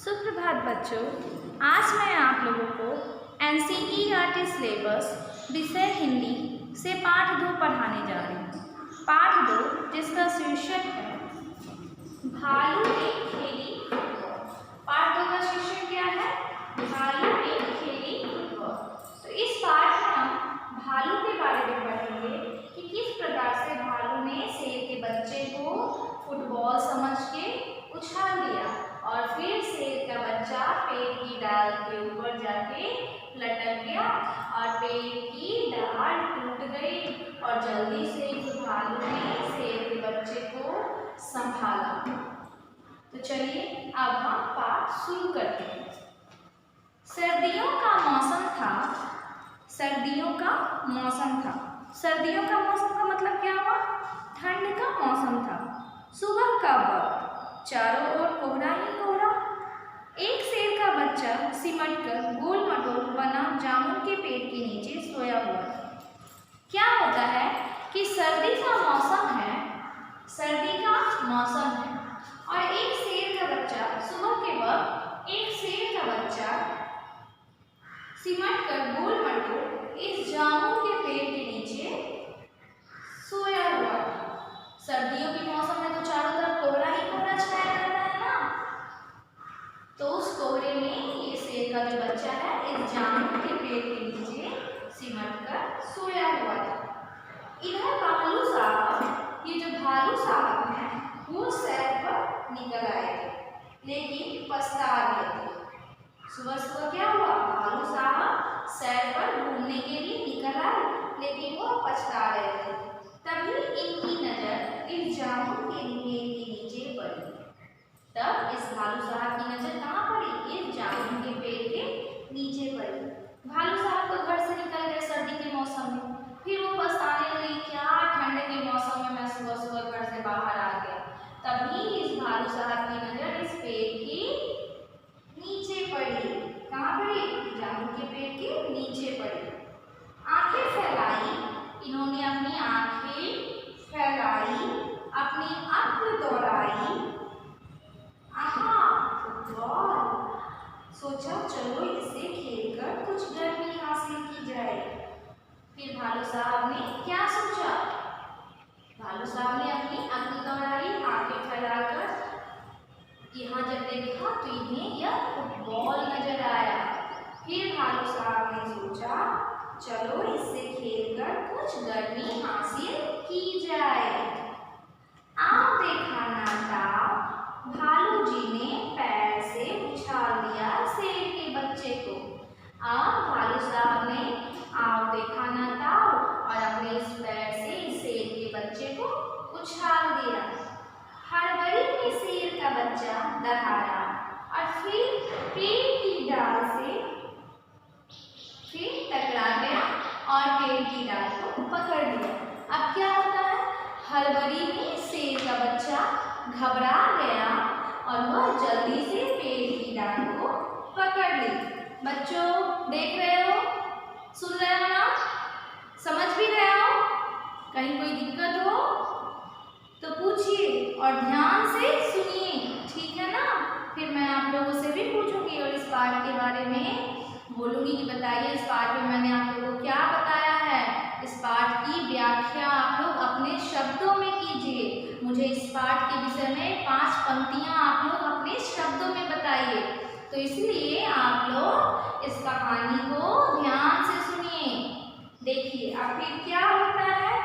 सुप्रभात बच्चों, आज मैं आप लोगों को एनसीईआरटी सिलेबस विषय हिंदी से पाठ 2 पढ़ाने जा रही हूँ। पाठ 2 जिसका शीर्षक है भालू ने खेली फुटबॉल। पाठ 2 का शीर्षक क्या है? भालू ने खेली फुटबॉल। तो इस पाठ में हम भालू के बारे में पढ़ेंगे कि किस प्रकार से भालू ने शेर के बच्चे को फुटबॉल समझ के उछाल दिया और फिर शेर का बच्चा पेड़ की डाल के ऊपर जाके लटक गया और पेड़ की डाल टूट गई और जल्दी से भालू ने शेर के बच्चे को संभाला। तो चलिए अब हम पाठ शुरू करते हैं। सर्दियों का मौसम था। सर्दियों का मौसम था। सर्दियों का मौसम का मतलब क्या हुआ? ठंड का मौसम था। सुबह का वक्त, चारों ओर कोहरा ही कोहरा। एक शेर का बच्चा सिमटकर गोल मटोल बना जामुन के पेड़ के नीचे सोया हुआ था। क्या होता है कि सर्दी का मौसम है, सर्दी का मौसम है और एक शेर का बच्चा सुबह के वक्त एक शेर का बच्चा सिमटकर गोल मटोल इस जामुन के पेड़ के नीचे सोया हुआ था। सर्दियों के मौसम में तो चारों तरफ कोहरा ही कोहरा छाया रहता है ना, तो उस कोहरे में ये शेर का जो बच्चा है इस जामुन के पेड़ के नीचे सिमटकर सोया हुआ था। इधर भालू साहब, ये जो भालू साहब हैं वो सैर पर निकल आए थे, लेकिन पछता रहे थे। सुबह सुबह क्या हुआ? भालू साहब सैर पर घूमने के लिए निकल आए, लेकिन वो पछता रहे थे। तभी इनकी नजर इस जामुन के पेड़ के नीचे पड़ी। तब इस भालू साहब की नजर कहाँ पड़ी? इस जामुन के पेड़ के नीचे पड़ी। भालू साहब तो घर से निकल गए सर्दी के मौसम में, फिर वो पछताने लगे, क्या ठंड के मौसम में मैं सुबह सुबह घर से बाहर आ गया। तभी इस भालू साहब की नजर इस पेड़ की नीचे पड़ी। कहाँ पड़ी? जामुन के पेड़ के नीचे पड़ी। आंखें फैलाई, इन्होंने अपनी आंखें फैलाई, अपनी अक्ल दौड़ाई। आहा, फुटबॉल! सोचा चलो इसे खेलकर कुछ गर्मी हासिल की जाए। फिर भालू साहब ने क्या सोचा? भालू साहब ने अपनी अक्ल दौड़ाई, आंखें फैलाकर यहाँ जब देखा तो इन्हें यह फुटबॉल नजर आया। फिर भालू साहब ने सोचा चलो इससे खेलकर कुछ गर्मी हासिल की जाए। आओ देखा ना ताऊ, भालू जी ने पैर से उछाल दिया शेर के बच्चे को। अब भालू साहब ने आओ देखा ना ताऊ और अपने इस पैर से इस शेर के बच्चे को उछाल दिया। हड़बड़ी में शेर का बच्चा दहाड़ा और फिर पेड़ की डाल से टकरा गया और पेड़ की डाल को पकड़ लिया। अब क्या होता है? हड़बड़ी में शेर का बच्चा घबरा गया और वह जल्दी से पेड़ की डाल को पकड़ ली। बच्चों देख रहे हो, सुन रहे हो ना, समझ भी रहे हो? कहीं कोई दिक्कत हो तो पूछिए और ध्यान से सुनिए, ठीक है ना? फिर मैं आप लोगों से भी पूछूंगी और इस पाठ के बारे में बोलूंगी कि बताइए इस पाठ में मैंने आप लोगों को क्या बताया है। इस पाठ की व्याख्या आप लोग अपने शब्दों में कीजिए। मुझे इस पाठ के विषय में 5 पंक्तियां आप लोग अपने शब्दों में बताइए। तो इसलिए आप लोग इस कहानी को ध्यान से सुनिए। देखिए अब फिर क्या होता है?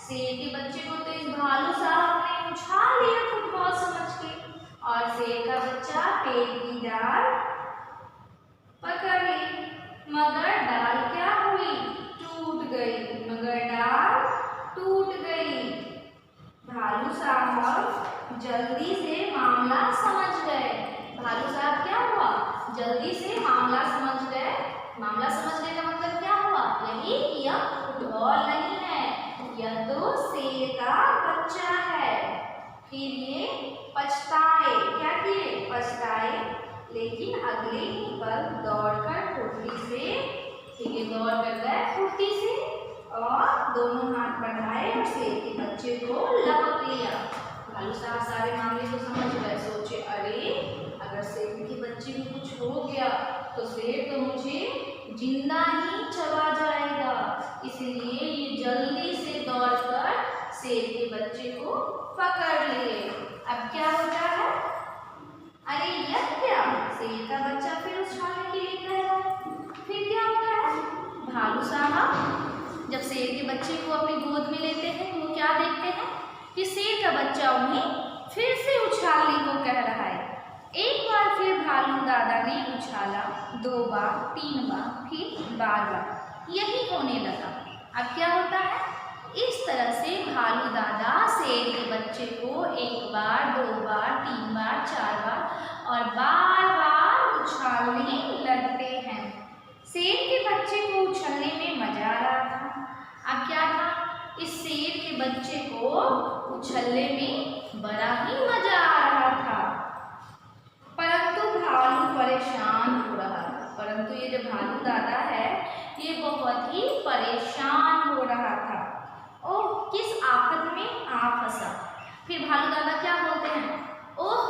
शेर के बच्चे को तो इस भालू साहब ने उछाल लिया फुटबॉल समझ के और शेर का बच्चा पेड़ की डाल पकड़ ली, मगर डाल क्या हुई? टूट गई। मगर डाल टूट गई। भालू साहब जल्दी से मामला समझ गए। भालू साहब क्या हुआ? जल्दी से मामला समझ गए। मामला समझने का मतलब क्या हुआ? यही कि यह फुटबॉल नहीं है, यह तो शेर का बच्चा है। फिर ये पछताए। क्या किए? पछताए, लेकिन अगले ही पल दौड़कर फुर्ती से, ठीक है, दौड़ कर गए फुर्ती से और दोनों हाथ बढ़ाए और शेर के बच्चे को लपक लिया। भालू साहब सारे मामले को समझ गए। सोचे अरे अगर शेर के बच्चे बच्चे को कुछ हो गया तो शेर तो मुझे जिंदा ही चबा जाएगा, इसलिए ये जल्दी से दौड़कर शेर के बच्चे को पकड़ लिए। अब क्या होता है? अरे यह क्या, शेर का बच्चा फिर उछालने के लिए कह रहा है। फिर क्या होता है? भालू साहब जब शेर के बच्चे को अपनी गोद में लेते हैं तो वो क्या देखते हैं कि शेर का बच्चा उन्हें फिर से उछालने को कह रहा है। एक बार फिर भालू दादा ने उछाला, 2 बार, 3 बार, फिर बार यही होने लगा। अब क्या होता है? इस तरह से भालू दादा शेर के बच्चे को 1 बार, 2 बार, 3 बार, 4 बार और बार उछालने लगते हैं। शेर के बच्चे को उछलने में मजा आ रहा था। अब क्या था? इस शेर के बच्चे को उछलने में बड़ा ही मजा आ रहा था, परंतु भालू परेशान हो रहा था। परंतु ये जो भालू दादा है ये बहुत ही परेशान हो रहा था। ओह, किस आफत में आ फंसा। फिर भालू दादा क्या बोलते हैं? ओह,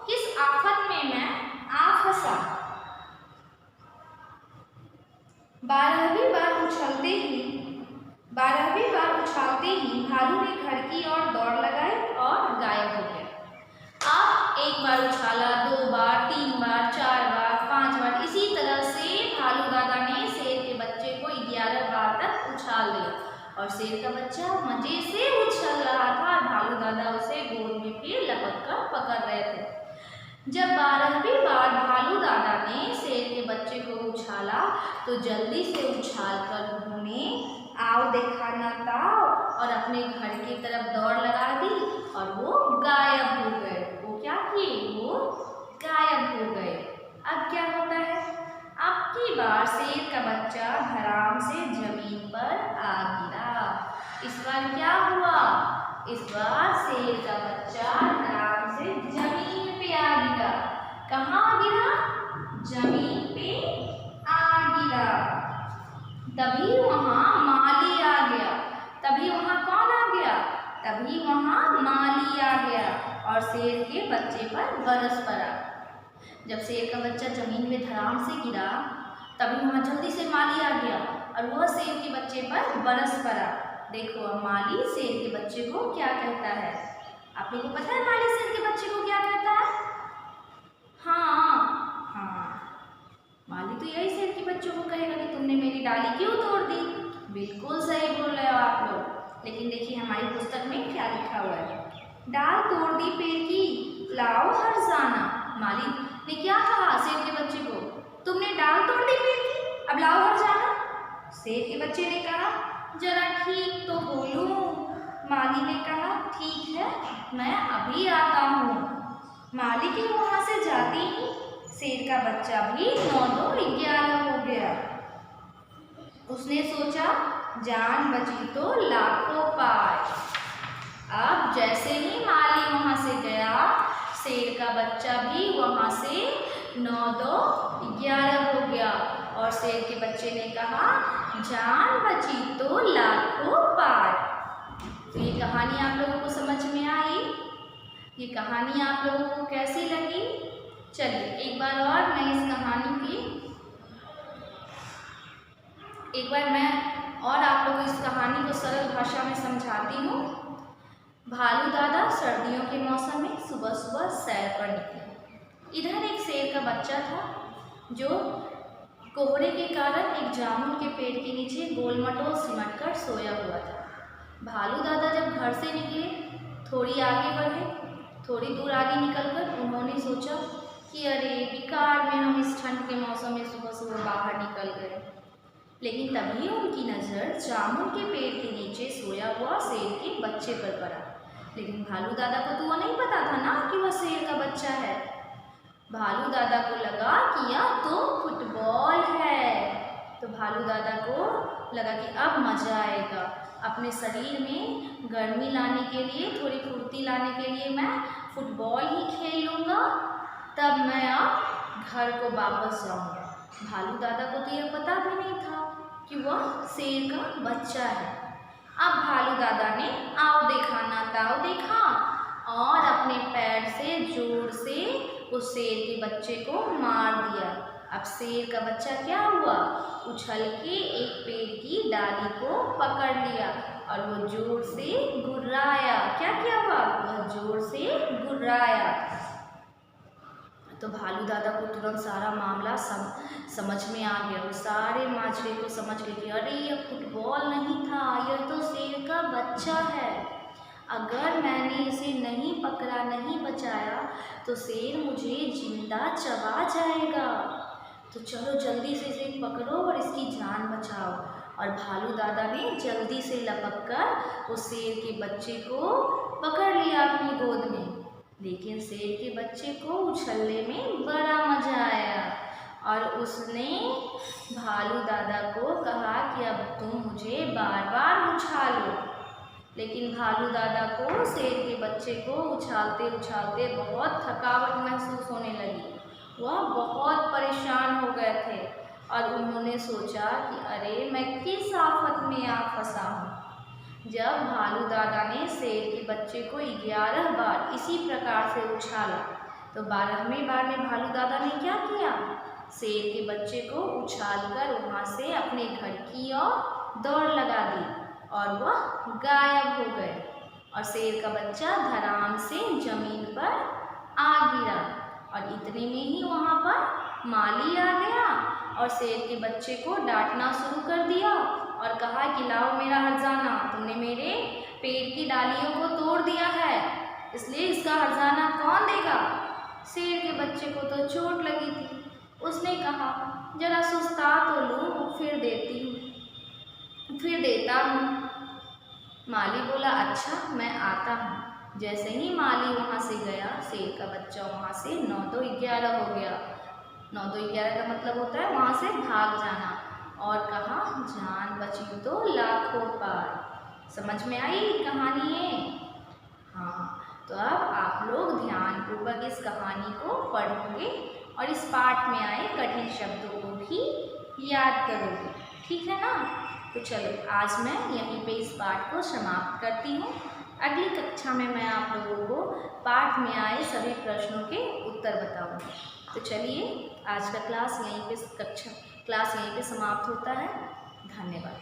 किस आफत में मैं आ फंसा। 12वीं बार उछालते ही भालू ने घर की ओर दौड़ लगाई और गायब हो गया। अब 1 बार उछाला, 2 बार, 3 बार, 4 बार, 5 बार, इसी तरह से भालू दादा ने शेर के बच्चे को 11 बार तक उछाल दिया और शेर का बच्चा मजे से उछल रहा था और भालू दादा उसे गोद में फिर लपक कर पकड़ रहे थे। जब 12वीं बार भालू दादा ने शेर के बच्चे को उछाला तो जल्दी से उछाल कर उन्होंने आओ देखा ना ताओ और अपने घर की तरफ दौड़ लगा दी और वो गायब हो गए। वो क्या किए? वो गायब हो गए। अब क्या होता है? अब की बार शेर का बच्चा धड़ाम से जमीन पर आ गिरा। इस बार क्या हुआ? इस बार शेर का बच्चा धड़ाम से जमीन पे आ गिरा। कहाँ गिरा? जमीन पे आ गिरा। तभी वहाँ माली आ गया। तभी वहाँ कौन आ गया? तभी वहाँ माली आ गया और शेर के बच्चे पर बरस पड़ा। जब शेर का बच्चा जमीन में धड़ाम से गिरा तभी वहाँ जल्दी से माली आ गया और वह शेर के बच्चे पर बरस पड़ा। देखो अब माली शेर के बच्चे को क्या कहता है। आप लोगों को पता है माली शेर के बच्चे को क्या कहता है? हाँ, माली तो यही शेर के बच्चों को कहेगा कि तुमने मेरी डाली क्यों तोड़ दी। बिल्कुल सही बोल रहे हो आप लोग। लेकिन देखिए हमारी पुस्तक में क्या लिखा हुआ है? डाल तोड़ दी पेड़ की, लाओ हर्जाना। माली ने क्या कहा शेर के बच्चे को? तुमने डाल तोड़ दी पेड़ की, अब लाओ हर्जाना। शेर के बच्चे ने कहा जरा ठीक तो बोलूं। माली ने कहा ठीक है, मैं अभी आता हूँ। माली के वहाँ से जाती ही शेर का बच्चा भी 9 2 11 हो गया। उसने सोचा जान बची तो लाखों पाए। अब जैसे ही माली वहाँ से गया शेर का बच्चा भी वहाँ से 9 2 11 हो गया और शेर के बच्चे ने कहा जान बची तो लाखों पाए। तो ये कहानी आप लोगों को समझ में आई? ये कहानी आप लोगों को कैसी लगी? चलिए एक बार और मैं इस कहानी की आप लोगों को इस कहानी को सरल भाषा में समझाती हूँ। भालू दादा सर्दियों के मौसम में सुबह सुबह सैर पर निकले। इधर एक शेर का बच्चा था जो कोहरे के कारण एक जामुन के पेड़ के नीचे गोलमटोल सिमट कर सोया हुआ था। भालू दादा जब घर से निकले, थोड़ी आगे बढ़े, थोड़ी दूर आगे निकलकर उन्होंने सोचा कि अरे बेकार में हम इस ठंड के मौसम में सुबह सुबह बाहर निकल गए। लेकिन तभी उनकी नज़र जामुन के पेड़ के नीचे सोया हुआ शेर के बच्चे पर पड़ा। लेकिन भालू दादा को तो वो नहीं पता था ना कि वह शेर का बच्चा है। भालू दादा को लगा कि यह तो फुटबॉल है। तो भालू दादा को लगा कि अब मज़ा आएगा। अपने शरीर में गर्मी लाने के लिए, थोड़ी फुर्ती लाने के लिए मैं फुटबॉल ही खेल लूँगा, तब मैं अब घर को वापस जाऊँगा। भालू दादा को तो यह पता भी नहीं था कि वह शेर का बच्चा है। अब भालू दादा ने आओ देखा ना ताओ देखा और अपने पैर से जोर से उस शेर के बच्चे को मार अब शेर का बच्चा क्या हुआ, उछल के एक पेड़ की डाली को पकड़ लिया और वो जोर से गुर्राया। क्या किया हुआ, वह जोर से गुर्राया। तो भालू दादा को तुरंत सारा मामला समझ में आ गया। वो सारे माजरे को समझ गए कि अरे ये फुटबॉल नहीं था, यह तो शेर का बच्चा है। अगर मैंने इसे नहीं पकड़ा, नहीं बचाया तो शेर मुझे जिंदा चबा जाएगा। तो चलो जल्दी से इसे पकड़ो और इसकी जान बचाओ। और भालू दादा ने जल्दी से लपक कर उस शेर के बच्चे को पकड़ लिया अपनी गोद में। लेकिन शेर के बच्चे को उछलने में बड़ा मजा आया और उसने भालू दादा को कहा कि अब तुम मुझे बार बार उछालो। लेकिन भालू दादा को शेर के बच्चे को उछालते उछालते बहुत थकावट महसूस होने लगी। वह बहुत परेशान हो गए थे और उन्होंने सोचा कि अरे मैं किस आफत में आ फंसा हूँ। जब भालू दादा ने शेर के बच्चे को 11 बार इसी प्रकार से उछाला तो 12वें बार में भालू दादा ने क्या किया, शेर के बच्चे को उछालकर वहाँ से अपने घर की ओर दौड़ लगा दी और वह गायब हो गए। और शेर का बच्चा धड़ाम से जमीन पर आ गिरा और इतने में ही वहाँ पर माली आ गया और शेर के बच्चे को डांटना शुरू कर दिया और कहा कि लाओ मेरा हर्जाना, तुमने मेरे पेड़ की डालियों को तोड़ दिया है, इसलिए इसका हर्जाना कौन देगा। शेर के बच्चे को तो चोट लगी थी। उसने कहा जरा सुस्ता तो लूँ, फिर देता हूँ। माली बोला अच्छा मैं आता हूँ। जैसे ही माली वहाँ से गया, शेर का बच्चा वहाँ से 9-2-11 हो गया। 9-2-11 का मतलब होता है वहाँ से भाग जाना। और कहा जान बची तो लाखों पार। समझ में आई कहानी ये? हाँ, तो अब आप लोग ध्यानपूर्वक इस कहानी को पढ़ोगे और इस पाठ में आए कठिन शब्दों को भी याद करोगे, ठीक है ना। तो चलो आज मैं यहीं पे इस पाठ को समाप्त करती हूँ। अगली कक्षा में मैं आप लोगों को पाठ में आए सभी प्रश्नों के उत्तर बताऊँगी। तो चलिए आज का क्लास यहीं पे समाप्त होता है। धन्यवाद।